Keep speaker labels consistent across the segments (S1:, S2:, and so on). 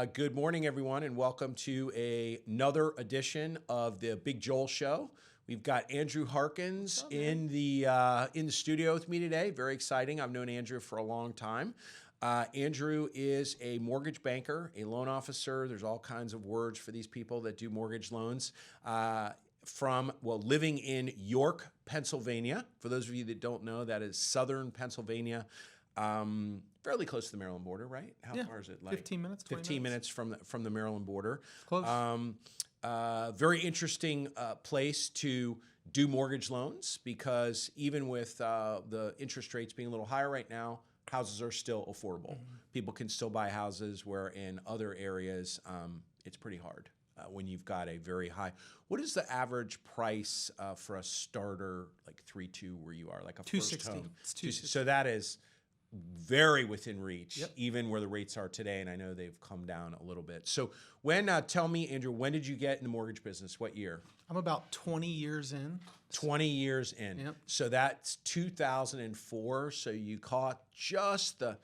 S1: Good morning, everyone, and welcome to another edition of the Big Joel Show. We've got Andrew Harkins in the studio with me today. Very exciting. I've known Andrew for a long time. Andrew is a mortgage banker, a loan officer. There's all kinds of words for these people that do mortgage loans. Living in York, Pennsylvania. For those of you that don't know, that is southern Pennsylvania. Fairly close to the Maryland border, right? How far is it?
S2: Like 15 minutes,
S1: 15 minutes from the Maryland border.
S2: Close.
S1: Very interesting place to do mortgage loans because even with the interest rates being a little higher right now, houses are still affordable. Mm-hmm. People can still buy houses where in other areas it's pretty hard when you've got a very high. What is the average price for a starter, like 3.2 where you are, like a first home?
S2: It's 260.
S1: So that is very within reach, even where the rates are today, and I know they've come down a little bit. So tell me, Andrew, when did you get in the mortgage business? What year?
S2: I'm about 20 years in.
S1: 20 years in.
S2: Yep.
S1: So that's 2004. So you caught just the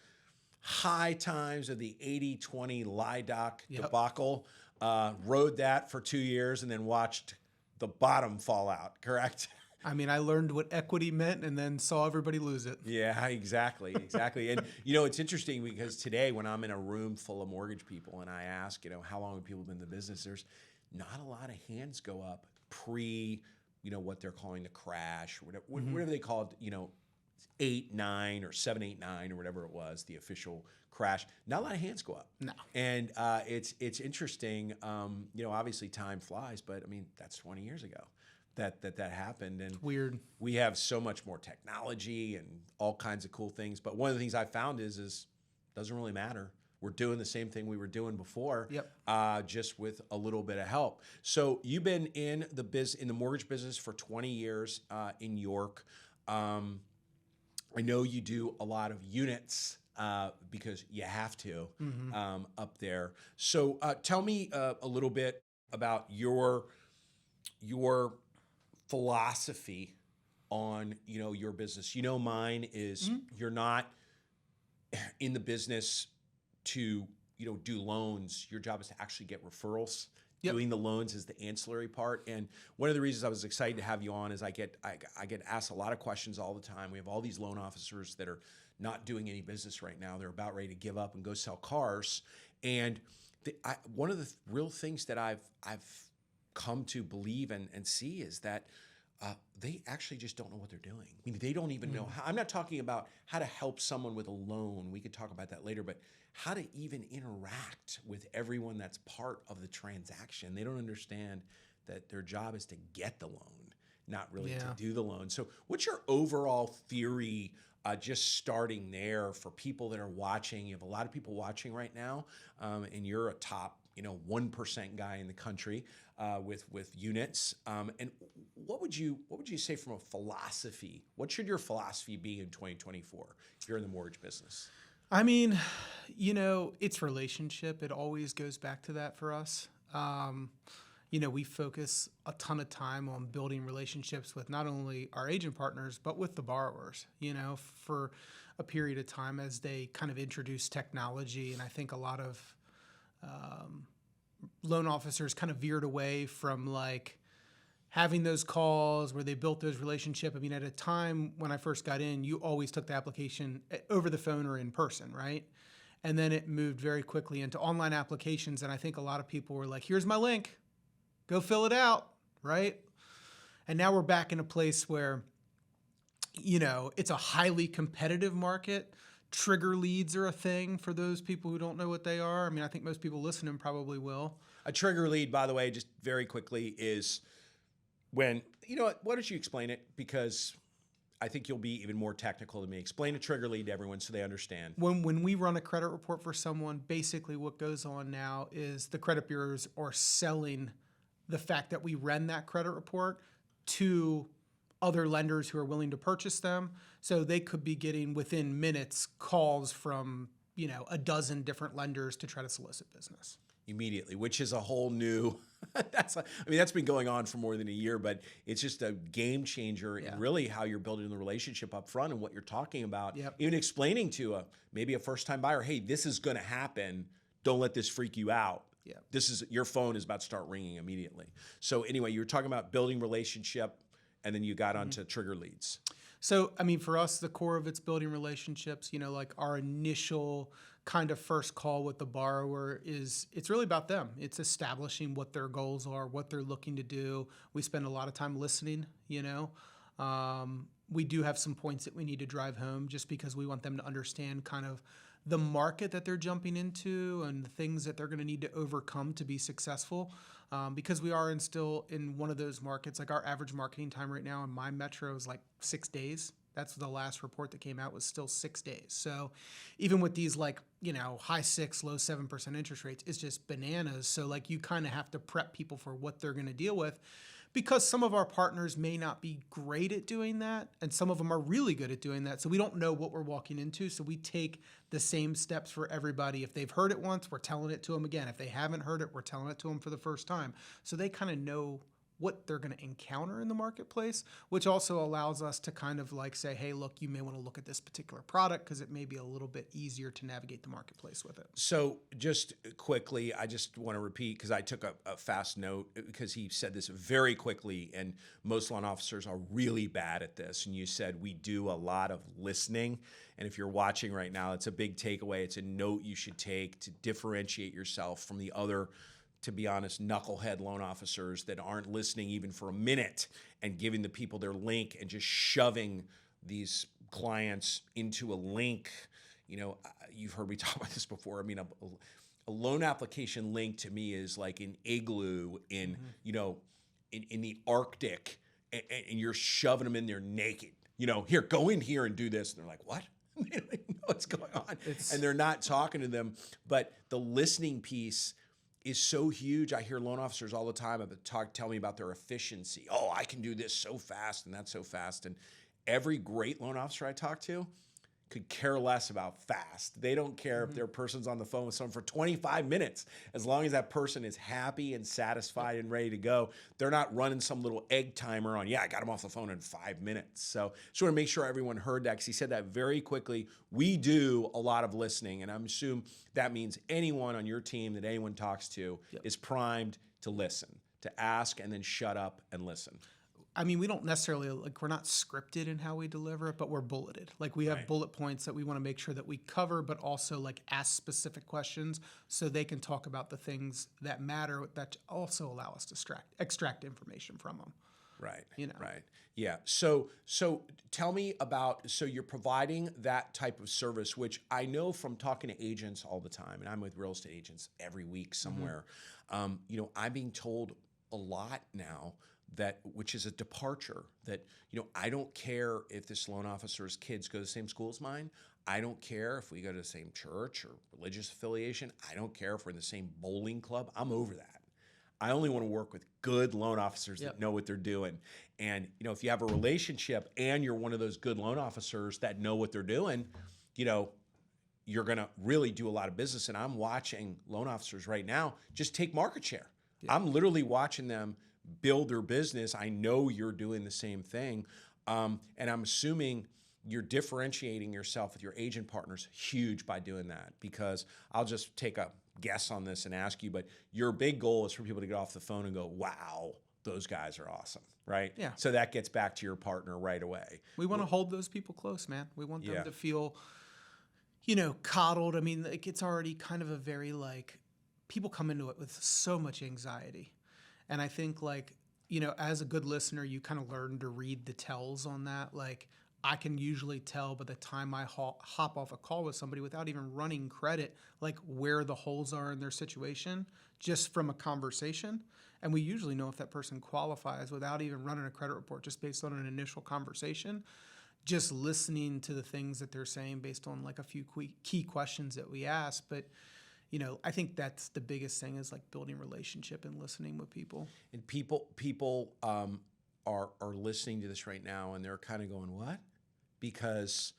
S1: high times of the 80-20 LIDOC debacle, rode that for 2 years, and then watched the bottom fall out, correct?
S2: I mean, I learned what equity meant and then saw everybody lose it.
S1: Yeah, exactly. And, it's interesting because today when I'm in a room full of mortgage people and I ask, how long have people been in the business, there's not a lot of hands go up pre, what they're calling the crash, or whatever they call it, 8-9 or 7-8-9 or whatever it was, the official crash. Not a lot of hands go up.
S2: No.
S1: And it's interesting. Obviously time flies, but I mean, that's 20 years ago. That happened, and
S2: it's weird.
S1: We have so much more technology and all kinds of cool things. But one of the things I found is doesn't really matter. We're doing the same thing we were doing before, just with a little bit of help. So you've been in the mortgage business for 20 years in York. I know you do a lot of units because you have to up there. So tell me a little bit about your philosophy on your business. Mine is you're not in the business to do loans. Your job is to actually get referrals. Doing the loans is the ancillary part. And one of the reasons I was excited to have you on is I get asked a lot of questions all the time. We have all these loan officers that are not doing any business right now. They're about ready to give up and go sell cars. And one of the real things that I've come to believe and see is that they actually just don't know what they're doing. I mean, they don't even know how. I'm not talking about how to help someone with a loan. We could talk about that later, but how to even interact with everyone that's part of the transaction. They don't understand that their job is to get the loan, not really to do the loan. So what's your overall theory, just starting there, for people that are watching? You have a lot of people watching right now, and you're a top 1% guy in the country with units. And what would you say from a philosophy? What should your philosophy be in 2024 if you're in the mortgage business?
S2: I mean, it's relationship. It always goes back to that for us. We focus a ton of time on building relationships with not only our agent partners, but with the borrowers, for a period of time as they kind of introduce technology. And I think a lot of loan officers kind of veered away from like having those calls where they built those relationships. I mean, at a time when I first got in, you always took the application over the phone or in person, right? And then it moved very quickly into online applications. And I think a lot of people were like, here's my link, go fill it out, right? And now we're back in a place where, it's a highly competitive market. Trigger leads are a thing for those people who don't know what they are. I mean, I think most people listening probably will.
S1: A trigger lead, by the way, just very quickly, is when, why don't you explain it? Because I think you'll be even more technical than me. Explain a trigger lead to everyone so they understand.
S2: When we run a credit report for someone, basically what goes on now is the credit bureaus are selling the fact that we ran that credit report to other lenders who are willing to purchase them. So they could be getting within minutes calls from, a dozen different lenders to try to solicit business.
S1: Immediately, which is a whole new, that's been going on for more than a year, but it's just a game changer in really how you're building the relationship up front and what you're talking about. Even explaining to maybe a first-time buyer, hey, this is going to happen. don't let this freak you out.
S2: Yeah.
S1: Your phone is about to start ringing immediately. So anyway, you were talking about building relationship, and then you got onto trigger leads.
S2: So, I mean, for us, the core of it's building relationships. Like our initial kind of first call with the borrower it's really about them. It's establishing what their goals are, what they're looking to do. We spend a lot of time listening, We do have some points that we need to drive home just because we want them to understand kind of the market that they're jumping into and the things that they're going to need to overcome to be successful. Because we are still in one of those markets, like our average marketing time right now in my metro is like 6 days. That's the last report that came out was still 6 days. So even with these high 6, low 7% interest rates, it's just bananas. So you kind of have to prep people for what they're going to deal with, because some of our partners may not be great at doing that, and some of them are really good at doing that. So we don't know what we're walking into. So we take the same steps for everybody. If they've heard it once, we're telling it to them again. If they haven't heard it, we're telling it to them for the first time. So they kind of know what they're going to encounter in the marketplace, which also allows us to kind of say, hey, look, you may want to look at this particular product because it may be a little bit easier to navigate the marketplace with it.
S1: So just quickly, I just want to repeat, because I took a fast note, because he said this very quickly, and most loan officers are really bad at this. And you said we do a lot of listening. And if you're watching right now, it's a big takeaway. It's a note you should take to differentiate yourself from the other, to be honest, knucklehead loan officers that aren't listening even for a minute and giving the people their link and just shoving these clients into a link. You've heard me talk about this before. I mean, a loan application link to me is like an igloo in the Arctic, and you're shoving them in there naked. Here, go in here and do this. And they're like, what? They don't even know what's going on. And they're not talking to them. But the listening piece is so huge. I hear loan officers all the time tell me about their efficiency. Oh, I can do this so fast and that's so fast. And every great loan officer I talk to could care less about fast. They don't care if their person's on the phone with someone for 25 minutes. As long as that person is happy and satisfied and ready to go, they're not running some little egg timer on, I got them off the phone in 5 minutes. So just want to make sure everyone heard that, because he said that very quickly. We do a lot of listening, and I'm assuming that means anyone on your team that anyone talks to is primed to listen, to ask and then shut up and listen.
S2: I mean, we don't necessarily, we're not scripted in how we deliver it, but we're bulleted. We have bullet points that we want to make sure that we cover, but also ask specific questions so they can talk about the things that matter that also allow us to extract information from them.
S1: Right. Right. Yeah. So tell me about, so you're providing that type of service, which I know from talking to agents all the time, and I'm with real estate agents every week somewhere. I'm being told a lot now which is a departure, that, I don't care if this loan officer's kids go to the same school as mine. I don't care if we go to the same church or religious affiliation. I don't care if we're in the same bowling club. I'm over that. I only want to work with good loan officers that know what they're doing. And, if you have a relationship and you're one of those good loan officers that know what they're doing, you're going to really do a lot of business. And I'm watching loan officers right now just take market share. Yeah. I'm literally watching them build their business. I know you're doing the same thing. And I'm assuming you're differentiating yourself with your agent partners huge by doing that, because I'll just take a guess on this and ask you, but your big goal is for people to get off the phone and go, wow, those guys are awesome, right?
S2: Yeah.
S1: So that gets back to your partner right away.
S2: We want to hold those people close, man. We want them to feel, coddled. I mean, it's already kind of a very people come into it with so much anxiety. And I think as a good listener, you kind of learn to read the tells on that. I can usually tell by the time I hop off a call with somebody without even running credit, where the holes are in their situation, just from a conversation. And we usually know if that person qualifies without even running a credit report, just based on an initial conversation, just listening to the things that they're saying based on a few key questions that we ask. But I think that's the biggest thing, is building relationship and listening with people.
S1: And people are listening to this right now, and they're kind of going, what? Because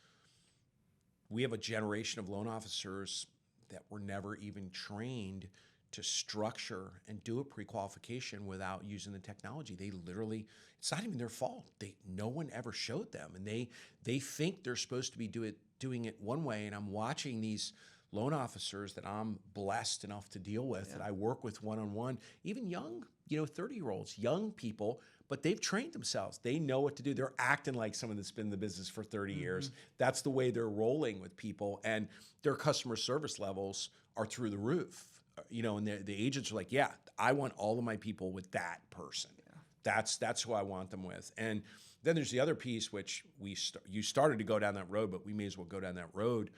S1: we have a generation of loan officers that were never even trained to structure and do a pre-qualification without using the technology. They literally, it's not even their fault. No one ever showed them, and they think they're supposed to be doing it one way. And I'm watching these loan officers that I'm blessed enough to deal with, that I work with one-on-one, even young, 30-year-olds, young people, but they've trained themselves. They know what to do. They're acting like someone that's been in the business for 30 years. That's the way they're rolling with people, and their customer service levels are through the roof. And the agents are like, yeah, I want all of my people with that person. Yeah. That's who I want them with. And then there's the other piece, which you started to go down that road, but we may as well go down that road,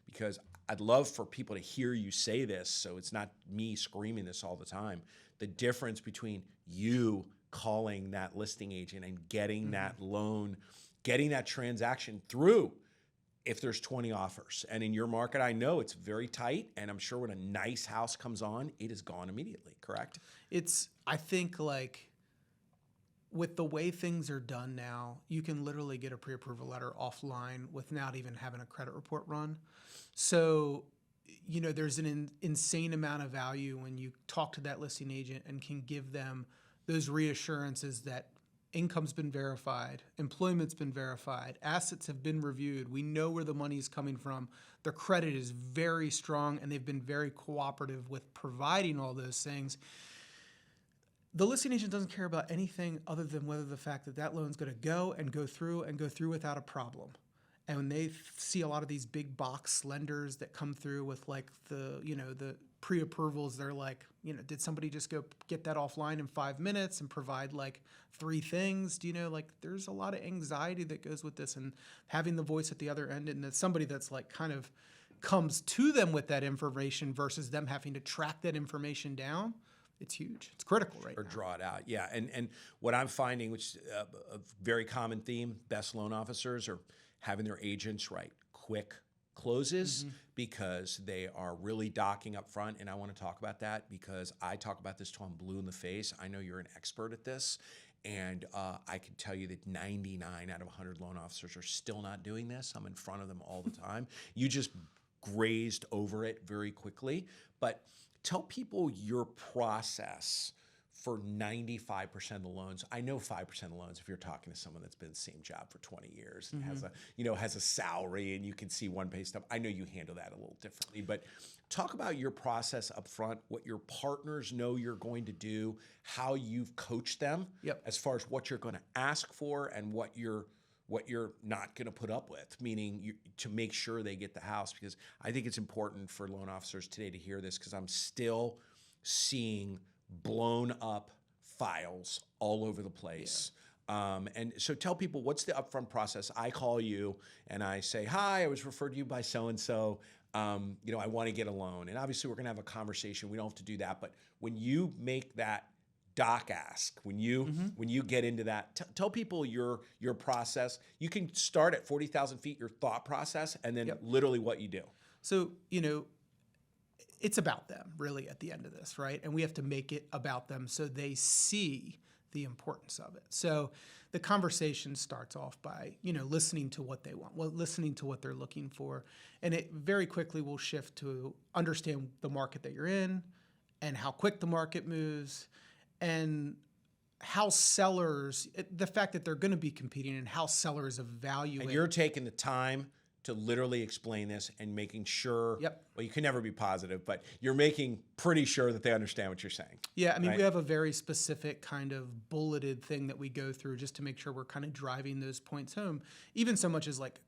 S1: because I'd love for people to hear you say this, so it's not me screaming this all the time. The difference between you calling that listing agent and getting that loan, getting that transaction through, if there's 20 offers. And in your market, I know it's very tight, and I'm sure when a nice house comes on, it is gone immediately, correct?
S2: I think like with the way things are done now, you can literally get a pre-approval letter offline without even having a credit report run. So, there's an insane amount of value when you talk to that listing agent and can give them those reassurances that income's been verified, employment's been verified, assets have been reviewed, we know where the money's coming from, their credit is very strong, and they've been very cooperative with providing all those things. The listing agent doesn't care about anything other than whether the fact that that loan's going to go through without a problem. And when they see a lot of these big box lenders that come through with like the pre-approvals, they're like, did somebody just go get that offline in 5 minutes and provide like 3 things? There's a lot of anxiety that goes with this, and having the voice at the other end, and that's somebody that's like kind of comes to them with that information versus them having to track that information down. It's huge. It's critical right now.
S1: Or draw it out. Yeah. And what I'm finding, which is a very common theme, best loan officers are having their agents write quick closes because they are really docking up front. And I want to talk about that because I talk about this till I'm blue in the face. I know you're an expert at this. And I can tell you that 99 out of 100 loan officers are still not doing this. I'm in front of them all the time. You just grazed over it very quickly. But tell people your process for 95% of the loans. I know 5% of the loans, if you're talking to someone that's been in the same job for 20 years and has a salary and you can see one pay stub. I know you handle that a little differently, but talk about your process up front, what your partners know you're going to do, how you've coached them as far as what you're going to ask for and what you're not going to put up with, meaning to make sure they get the house. Because I think it's important for loan officers today to hear this, because I'm still seeing blown up files all over the place. And so tell people, what's the upfront process? I call you and I say, hi, I was referred to you by so-and-so. I want to get a loan. And obviously we're going to have a conversation. We don't have to do that. But when you make that doc ask, when you get into that, tell people your process. You can start at 40,000 feet, your thought process, and then literally what you do.
S2: So, it's about them really at the end of this, right? And we have to make it about them so they see the importance of it. So the conversation starts off by, listening to what they want, listening to what they're looking for. And it very quickly will shift to understand the market that you're in and how quick the market moves and how sellers, the fact that they're going to be competing and how sellers evaluate.
S1: And you're taking the time to literally explain this and making sure, well, you can never be positive, but you're making pretty sure that they understand what you're saying.
S2: Yeah, I mean, we have a very specific kind of bulleted thing that we go through just to make sure we're kind of driving those points home, even so much as like,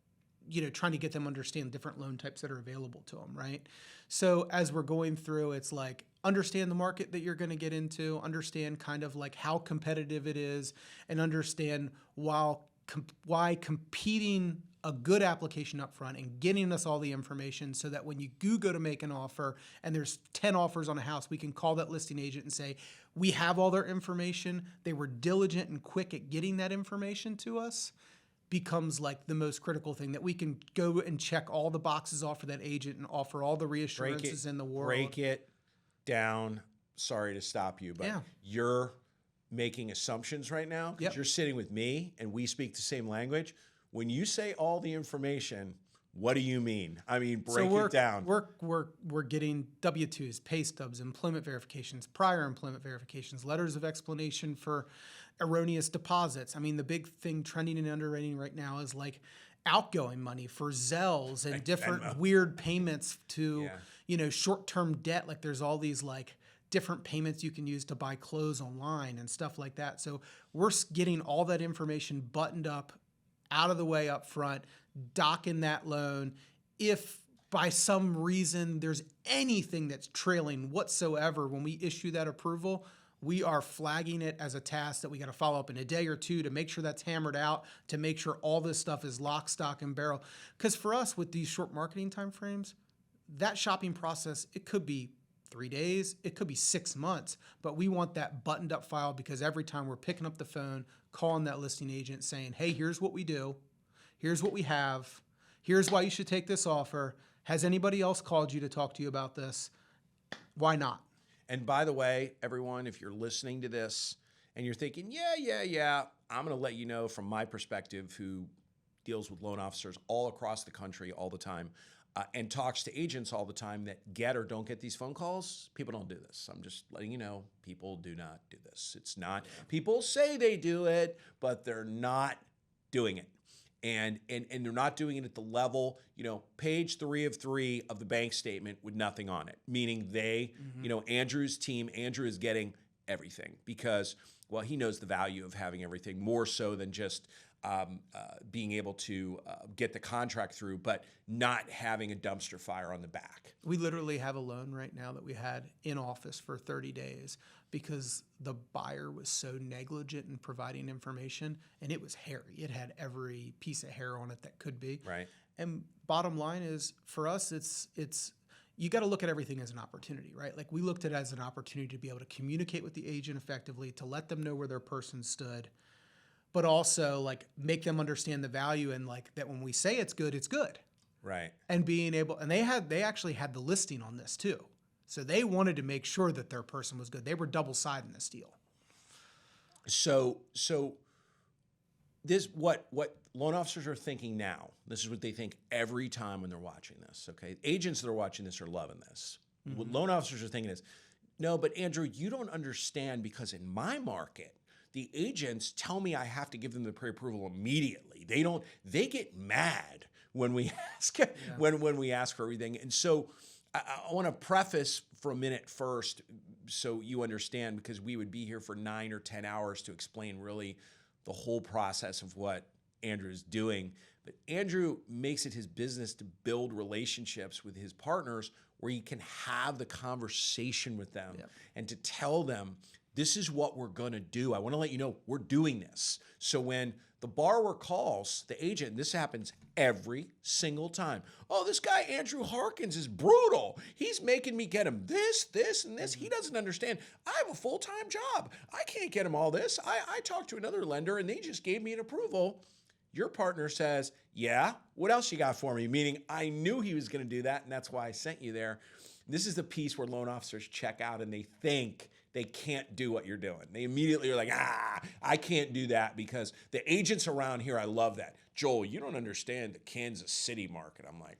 S2: trying to get them understand different loan types that are available to them, right? So as we're going through, it's like, understand the market that you're going to get into, understand kind of like how competitive it is, and understand why competing a good application up front and getting us all the information so that when you do go to make an offer and there's 10 offers on a house, we can call that listing agent and say, we have all their information. They were diligent and quick at getting that information to us, becomes like the most critical thing, that we can go and check all the boxes off for that agent and offer all the reassurances in the world.
S1: Break it down. Sorry to stop you, but you're making assumptions right now because you're sitting with me and we speak the same language. When you say all the information, what do you mean? I mean, break it down.
S2: We're getting W-2s, pay stubs, employment verifications, prior employment verifications, letters of explanation for erroneous deposits. I mean, the big thing trending in underwriting right now is like outgoing money for Zells and different
S1: Venmo.
S2: weird payments to,
S1: Yeah.
S2: short-term debt. Like there's all these like different payments you can use to buy clothes online and stuff like that. So we're getting all that information buttoned up, out of the way up front, docking that loan. If by some reason there's anything that's trailing whatsoever when we issue that approval, we are flagging it as a task that we got to follow up in a day or two to make sure that's hammered out, to make sure all this stuff is lock, stock, and barrel. Because for us, with these short marketing timeframes, that shopping process, it could be 3 days, it could be 6 months, but we want that buttoned up file because every time we're picking up the phone, calling that listing agent saying, hey, here's what we do, here's what we have, here's why you should take this offer. Has anybody else called you to talk to you about this? Why not?
S1: And by the way, everyone, if you're listening to this and you're thinking, yeah, I'm going to let you know from my perspective, who deals with loan officers all across the country all the time and talks to agents all the time that get or don't get these phone calls. People don't do this. I'm just letting you know, people do not do this. It's not, people say they do it, but they're not doing it. And they're not doing it at the level, page 3 of 3 of the bank statement with nothing on it. Meaning they, Andrew's team, Andrew is getting everything because, well, he knows the value of having everything more so than just being able to get the contract through, but not having a dumpster fire on the back.
S2: We literally have a loan right now that we had in office for 30 days because the buyer was so negligent in providing information, and it was hairy. It had every piece of hair on it that could be.
S1: Right.
S2: And bottom line is, for us, it's you got to look at everything as an opportunity, right? Like we looked at it as an opportunity to be able to communicate with the agent effectively, to let them know where their person stood, but also like make them understand the value and like that when we say it's good, it's good.
S1: Right.
S2: And being able, and they actually had the listing on this too. So they wanted to make sure that their person was good. They were double-siding this deal.
S1: So this what loan officers are thinking now. This is what they think every time when they're watching this. Okay, agents that are watching this are loving this. What loan officers are thinking is, no, but Andrew, you don't understand because in my market, the agents tell me I have to give them the pre-approval immediately. They get mad when we ask when we ask for everything. And so I want to preface for a minute first so you understand, because we would be here for 9 or 10 hours to explain really the whole process of what Andrew is doing. But Andrew makes it his business to build relationships with his partners where he can have the conversation with them and to tell them, this is what we're going to do. I want to let you know we're doing this. So when the borrower calls the agent, and this happens every single time. Oh, this guy, Andrew Harkins, is brutal. He's making me get him this, and this. He doesn't understand. I have a full-time job. I can't get him all this. I talked to another lender, and they just gave me an approval. Your partner says, yeah, what else you got for me? Meaning, I knew he was going to do that, and that's why I sent you there. This is the piece where loan officers check out, and they think they can't do what you're doing. They immediately are like, I can't do that because the agents around here, I love that. Joel, you don't understand the Kansas City market. I'm like,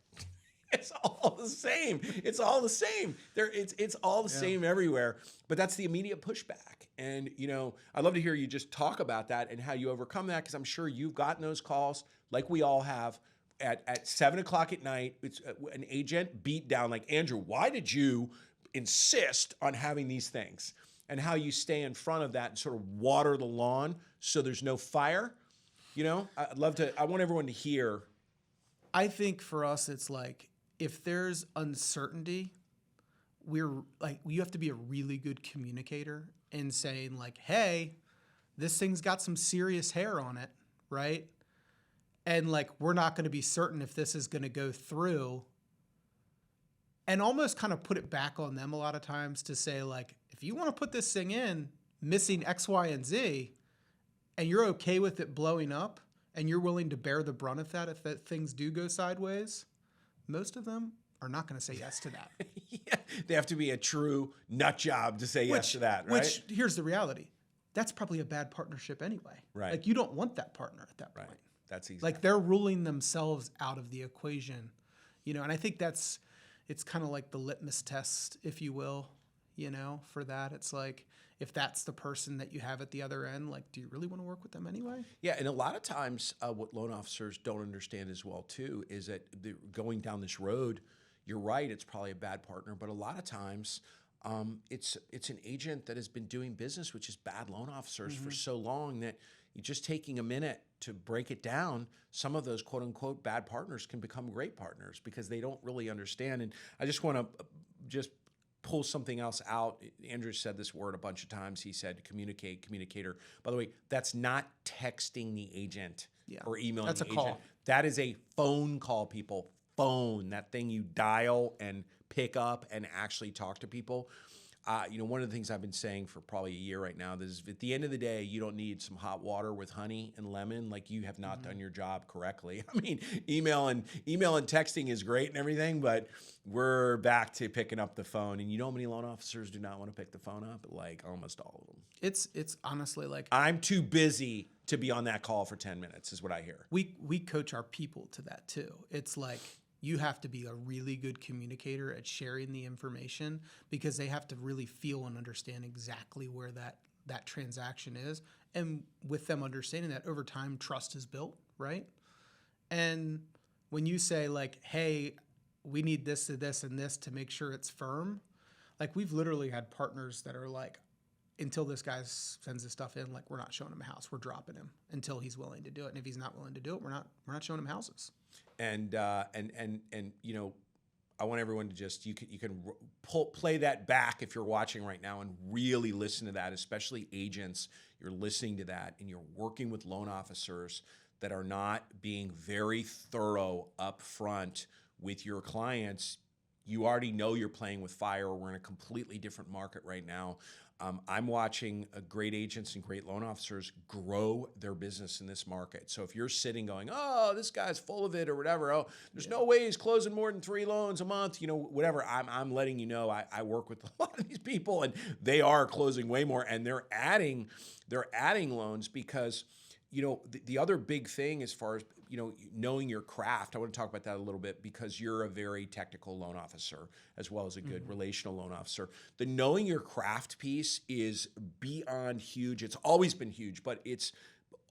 S1: it's all the same. It's all the same. It's all the same everywhere. But that's the immediate pushback. And, I'd love to hear you just talk about that and how you overcome that, because I'm sure you've gotten those calls like we all have at 7 o'clock at night. It's an agent beat down like, Andrew, why did you insist on having these things? And how you stay in front of that and sort of water the lawn so there's no fire. I want everyone to hear.
S2: I think for us, it's like, if there's uncertainty, you have to be a really good communicator in saying like, hey, this thing's got some serious hair on it, right? And like, we're not going to be certain if this is going to go through. And almost kind of put it back on them a lot of times to say like, if you want to put this thing in missing X, Y, and Z, and you're okay with it blowing up, and you're willing to bear the brunt of that if things do go sideways, most of them are not going to say yes to that.
S1: They have to be a true nut job to say yes to that, right?
S2: Which, here's the reality. That's probably a bad partnership anyway.
S1: Right.
S2: Like, you don't want that partner at that point.
S1: Right. That's easy.
S2: Like, they're ruling themselves out of the equation, and I think it's kind of like the litmus test, if you will, for that. It's like, if that's the person that you have at the other end, like, do you really want to work with them anyway?
S1: Yeah, and a lot of times what loan officers don't understand as well too is that going down this road, you're right, it's probably a bad partner, but a lot of times it's an agent that has been doing business with just bad loan officers for so long that you're just taking a minute to break it down. Some of those quote unquote bad partners can become great partners because they don't really understand. And I just want to just pull something else out. Andrew said this word a bunch of times. He said communicate, communicator. By the way, that's not texting the agent or emailing
S2: that's
S1: the
S2: a call.
S1: agent. That is a phone call, people. Phone, that thing you dial and pick up and actually talk to people. One of the things I've been saying for probably a year right now is at the end of the day, you don't need some hot water with honey and lemon. Like, you have not done your job correctly. I mean, email and texting is great and everything, but we're back to picking up the phone. And you know how many loan officers do not want to pick the phone up? Like, almost all of them.
S2: It's honestly like,
S1: I'm too busy to be on that call for 10 minutes is what I hear.
S2: we coach our people to that too. It's like, you have to be a really good communicator at sharing the information, because they have to really feel and understand exactly where that transaction is. And with them understanding that, over time, trust is built, right? And when you say like, hey, we need this to this and this to make sure it's firm, like, we've literally had partners that are like, until this guy sends this stuff in, like, we're not showing him a house. We're dropping him until he's willing to do it. And if he's not willing to do it, we're not showing him houses. And
S1: I want everyone to just, you can play that back if you're watching right now and really listen to that, especially agents. You're listening to that and you're working with loan officers that are not being very thorough up front with your clients. You already know you're playing with fire. We're in a completely different market right now. I'm watching great agents and great loan officers grow their business in this market. So if you're sitting going, oh, this guy's full of it or whatever, oh, there's no way he's closing more than 3 loans a month, whatever, I'm letting you know I work with a lot of these people and they are closing way more, and they're adding loans because the other big thing as far as, knowing your craft, I want to talk about that a little bit, because you're a very technical loan officer as well as a good relational loan officer. The knowing your craft piece is beyond huge. It's always been huge, but it's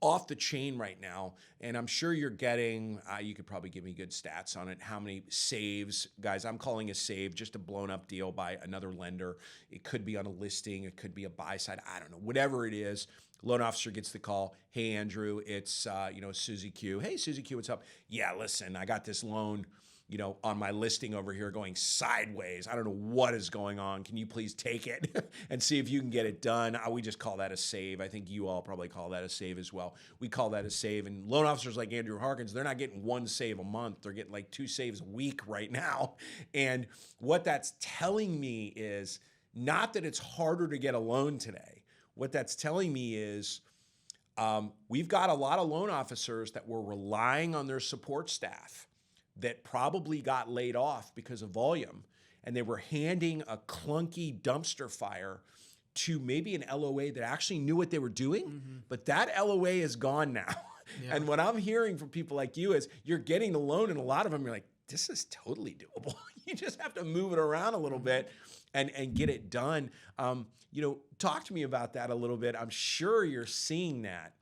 S1: off the chain right now. And I'm sure you're getting, you could probably give me good stats on it, how many saves. Guys, I'm calling a save just a blown up deal by another lender. It could be on a listing. It could be a buy side. I don't know, whatever it is. Loan officer gets the call. Hey, Andrew, it's, Susie Q. Hey, Susie Q, what's up? Yeah, listen, I got this loan, on my listing over here going sideways. I don't know what is going on. Can you please take it and see if you can get it done? We just call that a save. I think you all probably call that a save as well. We call that a save. And loan officers like Andrew Harkins, they're not getting 1 save a month. They're getting like 2 saves a week right now. And what that's telling me is not that it's harder to get a loan today. What that's telling me is we've got a lot of loan officers that were relying on their support staff that probably got laid off because of volume, and they were handing a clunky dumpster fire to maybe an LOA that actually knew what they were doing, but that LOA is gone now. Yeah. And what I'm hearing from people like you is you're getting the loan, and a lot of them, you're like, this is totally doable. You just have to move it around a little bit and get it done. Talk to me about that a little bit. I'm sure you're seeing that.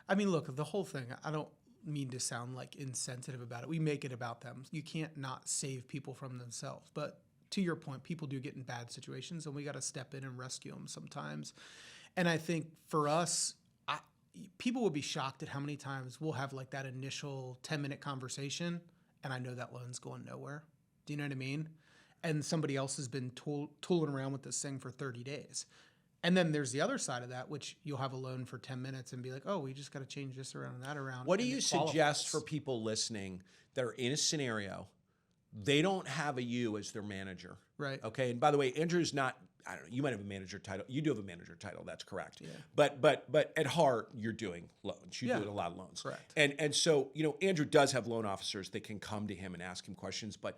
S2: I mean, look, the whole thing, I don't mean to sound like insensitive about it. We make it about them. You can't not save people from themselves. But to your point, people do get in bad situations, and we got to step in and rescue them sometimes. And I think for us, people will be shocked at how many times we'll have like that initial 10-minute conversation, and I know that loan's going nowhere. Do you know what I mean? And somebody else has been tooling around with this thing for 30 days. And then there's the other side of that, which you'll have a loan for 10 minutes and be like, oh, we just got to change this around and that around.
S1: What do you suggest for people listening that are in a scenario, they don't have a you as their manager?
S2: Right.
S1: Okay. And by the way, Andrew's not, I don't know, you might have a manager title. You do have a manager title. That's correct.
S2: Yeah.
S1: But at heart, you're doing loans. You do a lot of loans.
S2: Correct.
S1: And so, Andrew does have loan officers that can come to him and ask him questions. But,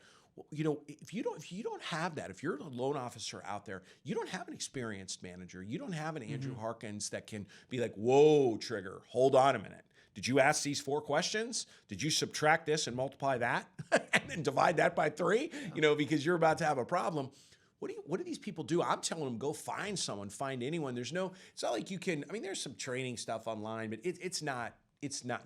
S1: if you don't have that, if you're a loan officer out there, you don't have an experienced manager. You don't have an Andrew Harkins that can be like, whoa, Trigger, hold on a minute. Did you ask these 4 questions? Did you subtract this and multiply that and then divide that by 3? Because you're about to have a problem. what do these people do? I'm telling them, go find someone, find anyone. It's not like you can, I mean, there's some training stuff online, but it's not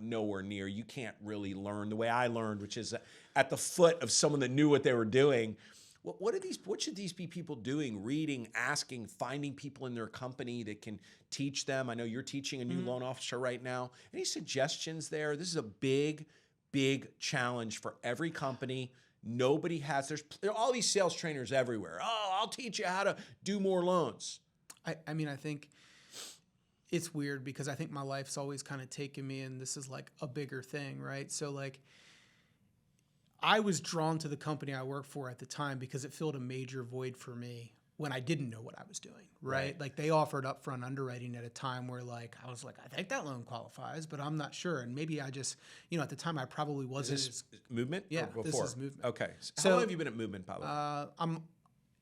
S1: nowhere near. You can't really learn the way I learned, which is at the foot of someone that knew what they were doing. What should these be people doing? Reading, asking, finding people in their company that can teach them. I know you're teaching a new loan officer right now. Any suggestions there? This is a big challenge for every company. Nobody has, there are all these sales trainers everywhere. Oh, I'll teach you how to do more loans.
S2: I mean, I think it's weird because I think my life's always kind of taken me, and this is like a bigger thing, right? So like, I was drawn to the company I worked for at the time because it filled a major void for me when I didn't know what I was doing, right? Like they offered upfront underwriting at a time where like, I was like, I think that loan qualifies, but I'm not sure. And maybe I just, at the time I probably wasn't.
S1: Is this Movement?
S2: Yeah,
S1: or before?
S2: this is Movement.
S1: Okay. So how long have you been at Movement, by the way?
S2: I'm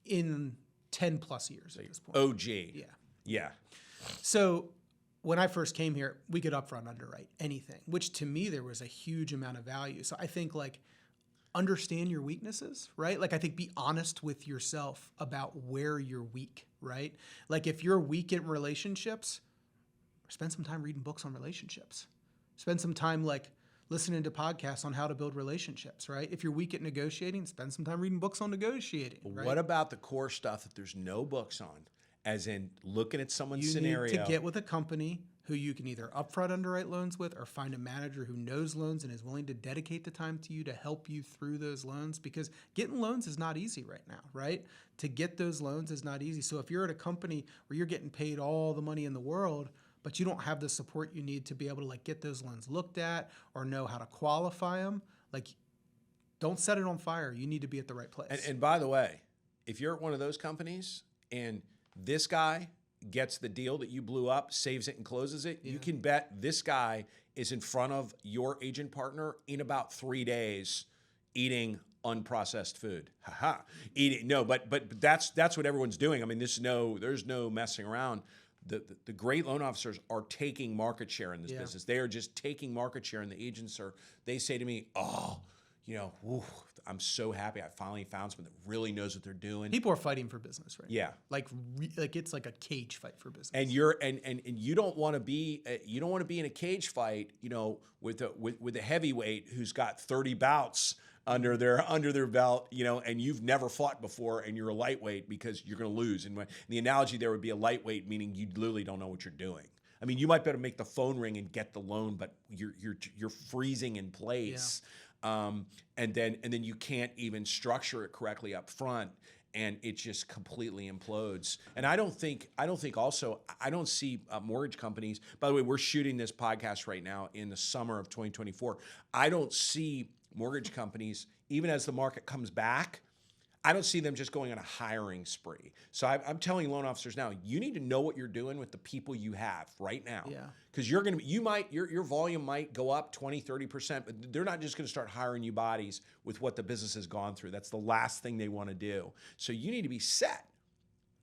S2: in 10 plus years at this point.
S1: OG. Yeah.
S2: So when I first came here, we could upfront underwrite anything, which to me, there was a huge amount of value. So I think like, understand your weaknesses, right? Like I think be honest with yourself about where you're weak, right? Like if you're weak in relationships, spend some time reading books on relationships. Spend some time like listening to podcasts on how to build relationships, right? If you're weak at negotiating, spend some time reading books on negotiating, right?
S1: What about the core stuff that there's no books on? As in looking at someone's scenario.
S2: You need to get with a company who you can either upfront underwrite loans with or find a manager who knows loans and is willing to dedicate the time to you to help you through those loans, because getting loans is not easy right now, right? To get those loans is not easy. So if you're at a company where you're getting paid all the money in the world, but you don't have the support you need to be able to like get those loans looked at or know how to qualify them, like don't set it on fire. You need to be at the right place.
S1: And by the way, if you're at one of those companies and this guy gets the deal that you blew up, saves it and closes it, you can bet this guy is in front of your agent partner in about 3 days eating unprocessed food. But that's what everyone's doing. I mean, there's no messing around. The great loan officers are taking market share in this business. They are just taking market share, and the agents they say to me, I'm so happy I finally found someone that really knows what they're doing.
S2: People are fighting for business right now.
S1: Yeah.
S2: Like it's like a cage fight for business.
S1: And you don't want to be in a cage fight, with a heavyweight who's got 30 bouts under their belt, and you've never fought before, and you're a lightweight because you're going to lose. And the analogy there would be a lightweight, meaning you literally don't know what you're doing. I mean, you might be able to make the phone ring and get the loan, but you're freezing in place. Yeah. And then you can't even structure it correctly up front, and it just completely implodes. And I don't see mortgage companies. By the way, we're shooting this podcast right now in the summer of 2024. I don't see mortgage companies, even as the market comes back, I don't see them just going on a hiring spree. So I'm telling loan officers now, you need to know what you're doing with the people you have right now.
S2: Yeah.
S1: Because your volume might go up 20, 30%, but they're not just going to start hiring you bodies with what the business has gone through. That's the last thing they want to do. So you need to be set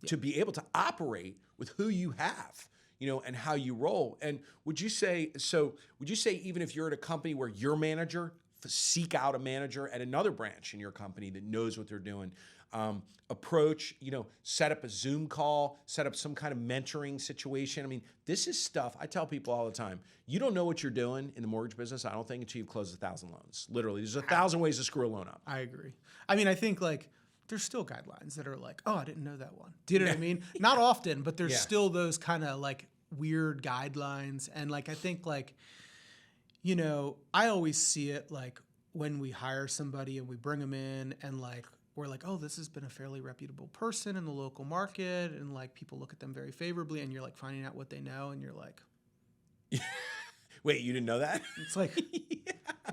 S1: to be able to operate with who you have, and how you roll. And would you say even if you're at a company where your manager, seek out a manager at another branch in your company that knows what they're doing. Approach, set up a Zoom call, set up some kind of mentoring situation. I mean, this is stuff I tell people all the time. You don't know what you're doing in the mortgage business, I don't think, until you've closed 1,000 loans. Literally, there's 1,000 ways to screw a loan up.
S2: I agree. I mean, I think like there's still guidelines that are like, oh, I didn't know that one. Do you know what I mean? Not often, but there's still those kind of like weird guidelines. And like, I think like, I always see it like when we hire somebody and we bring them in and like, we're like, oh, this has been a fairly reputable person in the local market. And like people look at them very favorably, and you're like finding out what they know. And you're like,
S1: wait, you didn't know that?
S2: It's like,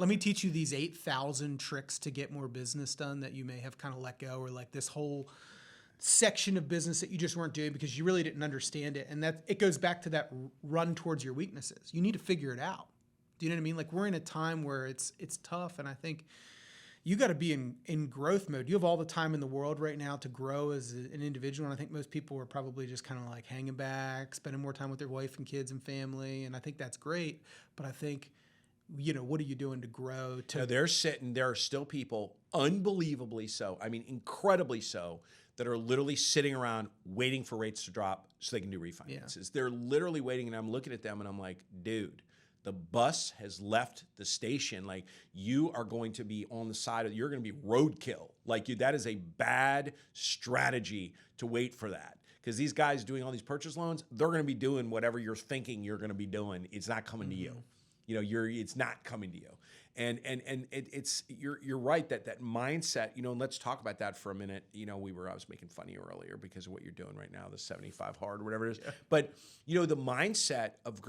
S2: let me teach you these 8,000 tricks to get more business done that you may have kind of let go, or like this whole section of business that you just weren't doing because you really didn't understand it. And that it goes back to that run towards your weaknesses. You need to figure it out. Do you know what I mean? Like we're in a time where it's tough, and I think you got to be in growth mode. You have all the time in the world right now to grow as an individual, and I think most people are probably just kind of like hanging back, spending more time with their wife and kids and family, and I think that's great. But I think, what are you doing to grow?
S1: There are still people, unbelievably so, I mean incredibly so, that are literally sitting around waiting for rates to drop so they can do refinances. They're literally waiting, and I'm looking at them and I'm like, dude, the bus has left the station. Like, you are going to be on the side of, you're going to be roadkill. Like, that is a bad strategy to wait for that. Because these guys doing all these purchase loans, they're going to be doing whatever you're thinking you're going to be doing. It's not coming to you. You know, it's not coming to you. And it's you're right that mindset, you know, and let's talk about that for a minute. You know, I was making fun of you earlier because of what you're doing right now, the 75 hard or whatever it is. Yeah. But, you know, the mindset of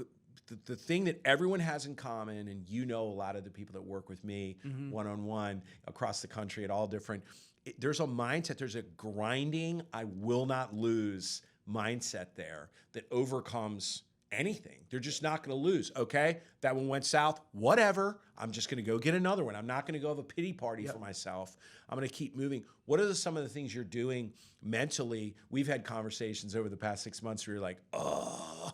S1: the thing that everyone has in common, and you know, a lot of the people that work with me one-on-one across the country at all different, there's a mindset, there's a grinding, I will not lose mindset there that overcomes anything. They're just not going to lose. Okay, that one went south, whatever. I'm just going to go get another one. I'm not going to go have a pity party for myself. I'm going to keep moving. What are some of the things you're doing mentally? We've had conversations over the past 6 months where you're like, oh,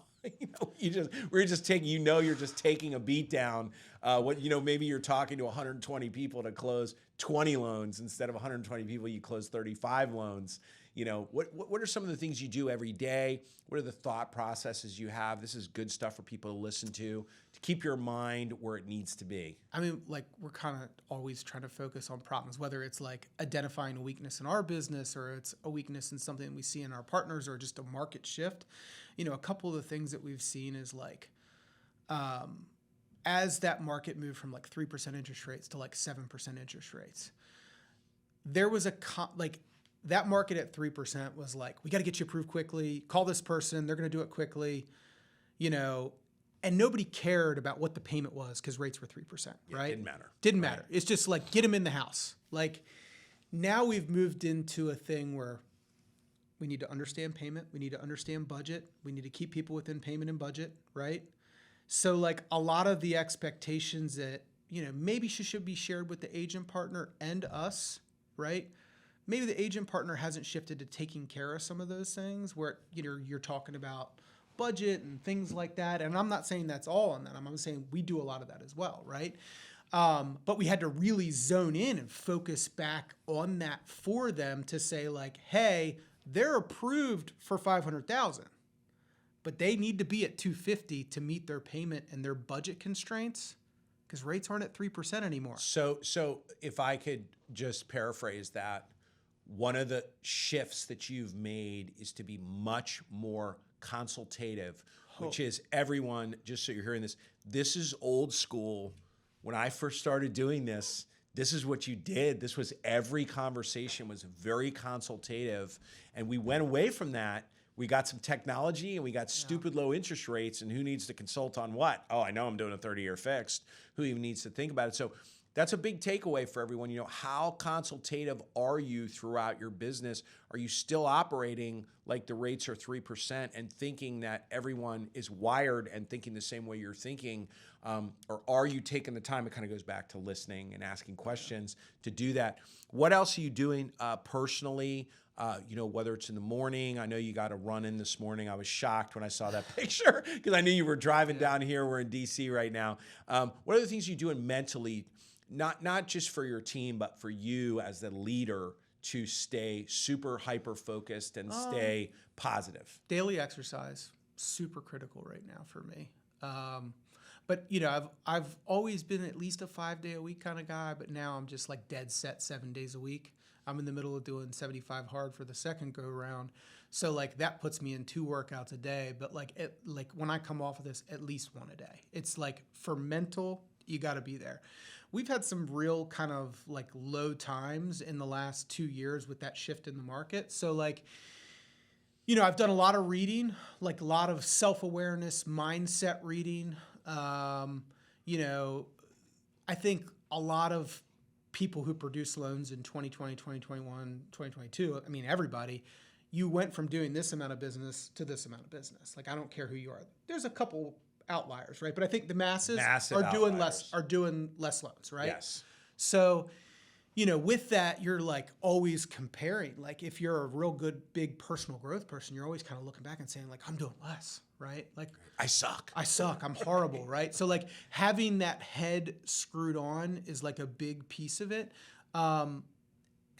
S1: you know, you're just taking a beat down. Maybe you're talking to 120 people to close 20 loans instead of 120 people, you close 35 loans. You know, what are some of the things you do every day? What are the thought processes you have? This is good stuff for people to listen to keep your mind where it needs to be.
S2: I mean, like, we're kind of always trying to focus on problems, whether it's like identifying a weakness in our business or it's a weakness in something we see in our partners or just a market shift. You know, a couple of the things that we've seen is like, as that market moved from like 3% interest rates to like 7% interest rates, there was that market at 3% was like, we got to get you approved quickly. Call this person. They're going to do it quickly, you know, and nobody cared about what the payment was because rates were 3%, right? Didn't matter. It's just like, get them in the house. Like, now we've moved into a thing where we need to understand payment. We need to understand budget. We need to keep people within payment and budget, right? So like a lot of the expectations that, you know, maybe should be shared with the agent partner and us, right? Maybe the agent partner hasn't shifted to taking care of some of those things where, you know, you're talking about budget and things like that. And I'm not saying that's all on that. I'm saying we do a lot of that as well, right? But we had to really zone in and focus back on that for them to say like, hey, they're approved for $500,000, but they need to be at $250 to meet their payment and their budget constraints because rates aren't at 3% anymore.
S1: So if I could just paraphrase that, one of the shifts that you've made is to be much more consultative, which is everyone, just so you're hearing this is old school. When I first started doing this is what you did. This was every conversation was very consultative. And we went away from that. We got some technology and we got stupid low interest rates, and who needs to consult on what? Oh, I know I'm doing a 30-year fixed. Who even needs to think about it? So that's a big takeaway for everyone. You know, how consultative are you throughout your business? Are you still operating like the rates are 3% and thinking that everyone is wired and thinking the same way you're thinking? Or are you taking the time? It kind of goes back to listening and asking questions to do that. What else are you doing personally? You know, whether it's in the morning, I know you got a run in this morning. I was shocked when I saw that picture because I knew you were driving down here. We're in DC right now. What are the things you're doing mentally? Not just for your team, but for you as the leader to stay super hyper focused and stay positive.
S2: Daily exercise, super critical right now for me. But you know, I've always been at least a 5-day-a-week kind of guy, but now I'm just like dead set 7 days a week. I'm in the middle of doing 75 hard for the second go round. So like that puts me in 2 workouts a day, but like when I come off of this, at least 1 a day. It's like for mental, you got to be there. We've had some real kind of like low times in the last 2 years with that shift in the market. So like, you know, I've done a lot of reading, like a lot of self-awareness, mindset reading. You know, I think a lot of people who produce loans in 2020, 2021, 2022, I mean, everybody, you went from doing this amount of business to this amount of business. Like, I don't care who you are. There's a couple outliers, right? But I think the masses are doing less loans, right?
S1: Yes.
S2: So, you know, with that, you're like always comparing. Like if you're a real good, big personal growth person, you're always kind of looking back and saying like, I'm doing less, right? Like
S1: I suck.
S2: I'm horrible, right? So like having that head screwed on is like a big piece of it. And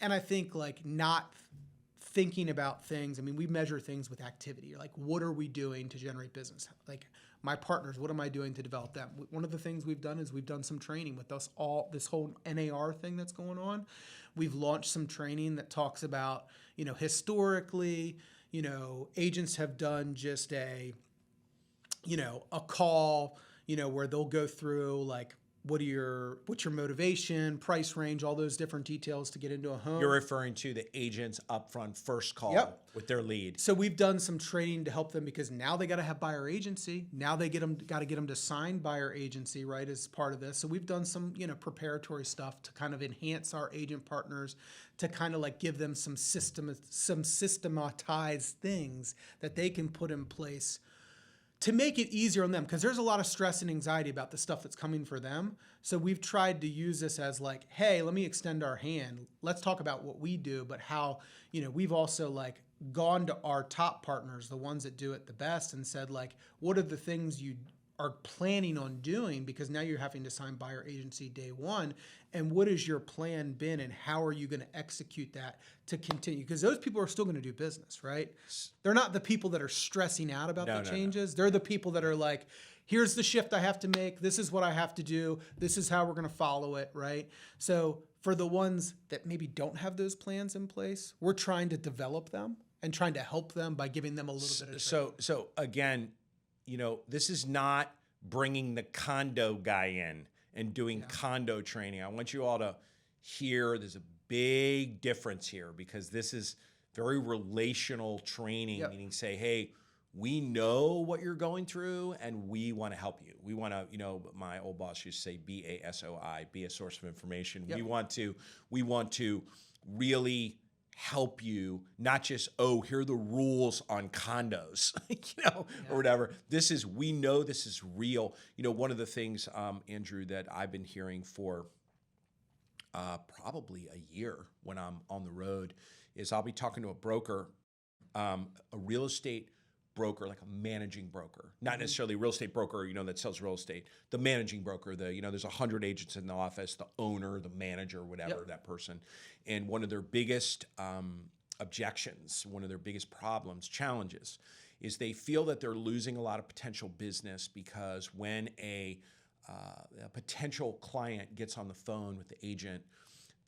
S2: I think like not thinking about things. I mean, we measure things with activity. Like, what are we doing to generate business? Like, my partners, what am I doing to develop them? One of the things we've done is we've done some training with us all, this whole NAR thing that's going on. We've launched some training that talks about, historically, agents have done just a call, where they'll go through like, what's your motivation, price range, all those different details to get into a home.
S1: You're referring to the agent's upfront first call
S2: Yep.
S1: with their lead.
S2: So we've done some training to help them because now they got to have buyer agency. Now they got to get them to sign buyer agency, right, as part of this. So we've done some, preparatory stuff to kind of enhance our agent partners, to kind of like give them some systematized things that they can put in place to make it easier on them, because there's a lot of stress and anxiety about the stuff that's coming for them. So we've tried to use this as like, hey, let me extend our hand. Let's talk about what we do, but how, we've also like gone to our top partners, the ones that do it the best, and said like, what are the things you are planning on doing? Because now you're having to sign buyer agency day one. And what has your plan been, and how are you going to execute that to continue? Because those people are still going to do business, right? They're not the people that are stressing out about the changes. They're the people that are like, here's the shift I have to make. This is what I have to do. This is how we're going to follow it, right? So for the ones that maybe don't have those plans in place, we're trying to develop them and trying to help them by giving them a little bit of training.
S1: So again, this is not bringing the condo guy in and doing condo training. I want you all to hear there's a big difference here, because this is very relational training, meaning say, hey, we know what you're going through and we want to help you. We want to, my old boss used to say BASOI, be a source of information. We want to really help you, not just, here are the rules on condos, or whatever. We know this is real. One of the things, Andrew, that I've been hearing for probably a year when I'm on the road is I'll be talking to a broker, a real estate broker, like a managing broker, not necessarily a real estate broker, that sells real estate, the managing broker, there's 100 agents in the office, the owner, the manager, whatever, that person. And one of their biggest objections, one of their biggest problems, challenges, is they feel that they're losing a lot of potential business because when a potential client gets on the phone with the agent,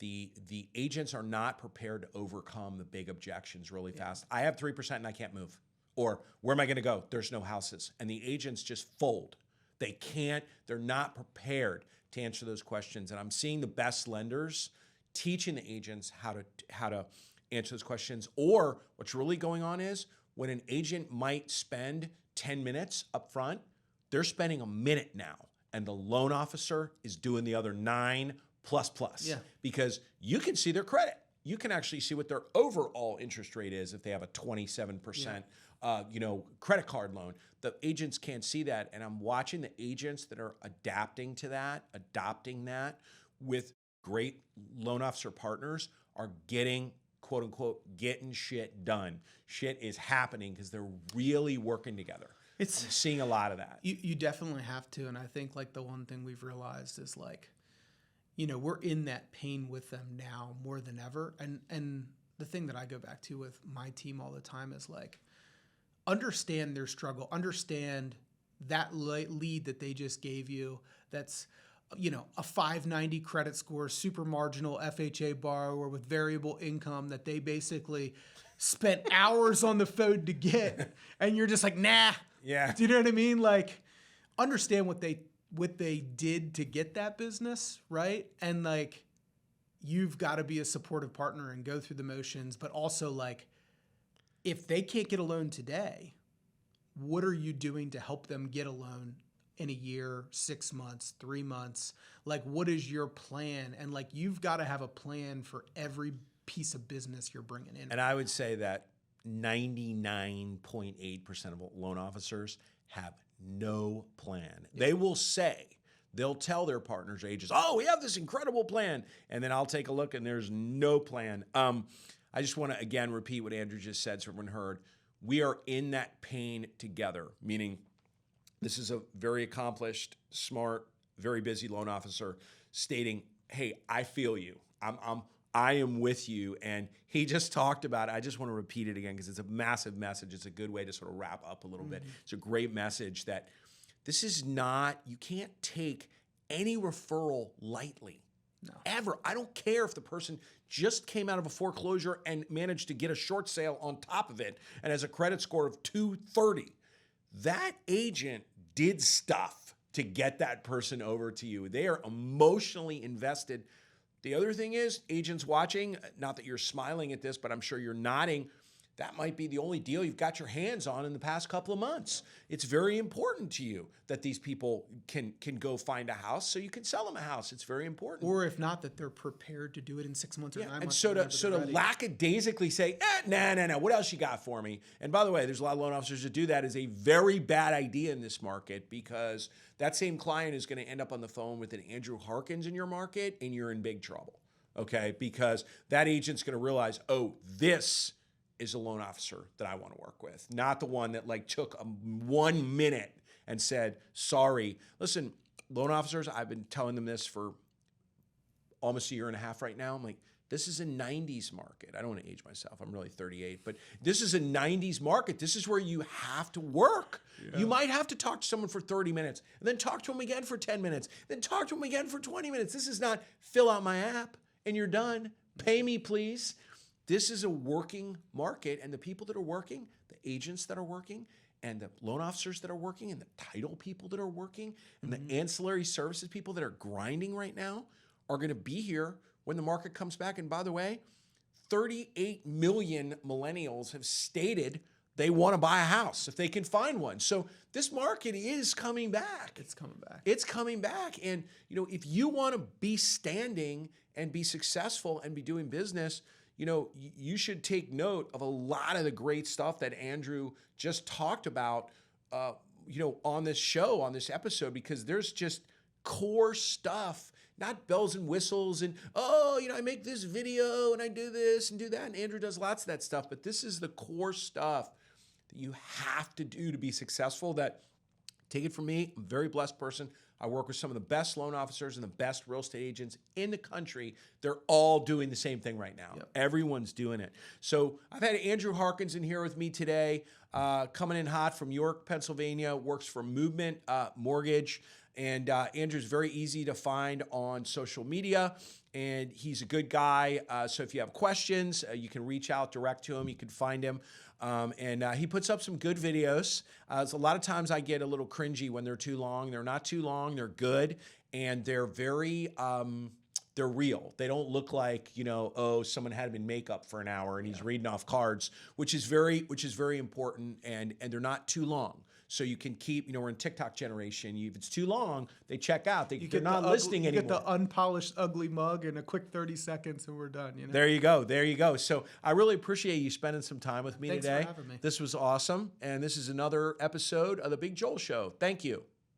S1: the agents are not prepared to overcome the big objections really fast. I have 3% and I can't move. Or where am I going to go? There's no houses. And the agents just fold. They're not prepared to answer those questions. And I'm seeing the best lenders teaching the agents how to answer those questions. Or what's really going on is when an agent might spend 10 minutes up front, they're spending a minute now. And the loan officer is doing the other 9++. Yeah. Because you can see their credit. You can actually see what their overall interest rate is if they have a 27% credit card loan. The agents can't see that. And I'm watching the agents that are adopting that with great loan officer partners are getting, quote unquote, getting shit done. Shit is happening because they're really working together. I'm seeing a lot of that.
S2: You definitely have to. And I think like the one thing we've realized is like, we're in that pain with them now more than ever. And the thing that I go back to with my team all the time is like, understand their struggle, understand that lead that they just gave you. That's, a 590 credit score, super marginal FHA borrower with variable income that they basically spent hours on the phone to get. And you're just like, nah.
S1: Yeah.
S2: Do you know what I mean? Like, understand what they did to get that business, right? And like, you've got to be a supportive partner and go through the motions, but also like, if they can't get a loan today, what are you doing to help them get a loan in a year, 6 months, 3 months? Like, what is your plan? And like, you've got to have a plan for every piece of business you're bringing in.
S1: And I would say that 99.8% of loan officers have no plan. Yeah. They'll tell their partners or agents, we have this incredible plan. And then I'll take a look and there's no plan. I just want to, again, repeat what Andrew just said so everyone heard. We are in that pain together, meaning this is a very accomplished, smart, very busy loan officer stating, hey, I feel you. I am with you. And he just talked about it. I just want to repeat it again because it's a massive message. It's a good way to sort of wrap up a little bit. It's a great message that this is not, you can't take any referral lightly.
S2: No.
S1: Ever. I don't care if the person just came out of a foreclosure and managed to get a short sale on top of it and has a credit score of 230. That agent did stuff to get that person over to you. They are emotionally invested. The other thing is, agents watching, not that you're smiling at this, but I'm sure you're nodding, that might be the only deal you've got your hands on in the past couple of months. It's very important to you that these people can go find a house so you can sell them a house. It's very important.
S2: Or if not, that they're prepared to do it in 6 months or 9 months.
S1: And so to lackadaisically say, no, what else you got for me? And by the way, there's a lot of loan officers that do that is a very bad idea in this market because that same client is going to end up on the phone with an Andrew Harkins in your market and you're in big trouble, okay? Because that agent's going to realize, oh, this is a loan officer that I want to work with, not the one that like took 1 minute and said, sorry. Listen, loan officers, I've been telling them this for almost a year and a half right now. I'm like, this is a 90s market. I don't want to age myself. I'm really 38, but this is a 90s market. This is where you have to work. Yeah. You might have to talk to someone for 30 minutes and then talk to them again for 10 minutes, then talk to them again for 20 minutes. This is not fill out my app and you're done. Pay me, please. This is a working market, and the people that are working, the agents that are working, and the loan officers that are working, and the title people that are working, and the ancillary services people that are grinding right now are going to be here when the market comes back. And by the way, 38 million millennials have stated they want to buy a house if they can find one. So this market is coming back.
S2: It's coming back.
S1: It's coming back. And if you want to be standing and be successful and be doing business, you should take note of a lot of the great stuff that Andrew just talked about, on this show, on this episode, because there's just core stuff, not bells and whistles and, I make this video and I do this and do that. And Andrew does lots of that stuff, but this is the core stuff that you have to do to be successful. That, take it from me, I'm a very blessed person. I work with some of the best loan officers and the best real estate agents in the country. They're all doing the same thing right now. Yep. Everyone's doing it. So I've had Andrew Harkins in here with me today, coming in hot from York, Pennsylvania, works for Movement Mortgage. And Andrew's very easy to find on social media, and he's a good guy. So if you have questions, you can reach out direct to him. You can find him. And he puts up some good videos. So a lot of times I get a little cringy when they're too long. They're not too long. They're good. And they're very, they're real. They don't look like, someone had him in makeup for an hour and he's reading off cards, which is very important. And they're not too long. So you can keep, we're in TikTok generation. If it's too long, they check out. They're not listening anymore.
S2: You get the unpolished, ugly mug in a quick 30 seconds and we're done.
S1: There you go. So I really appreciate you spending some time with me today.
S2: Thanks for having me.
S1: This was awesome. And this is another episode of the Big Joel Show. Thank you.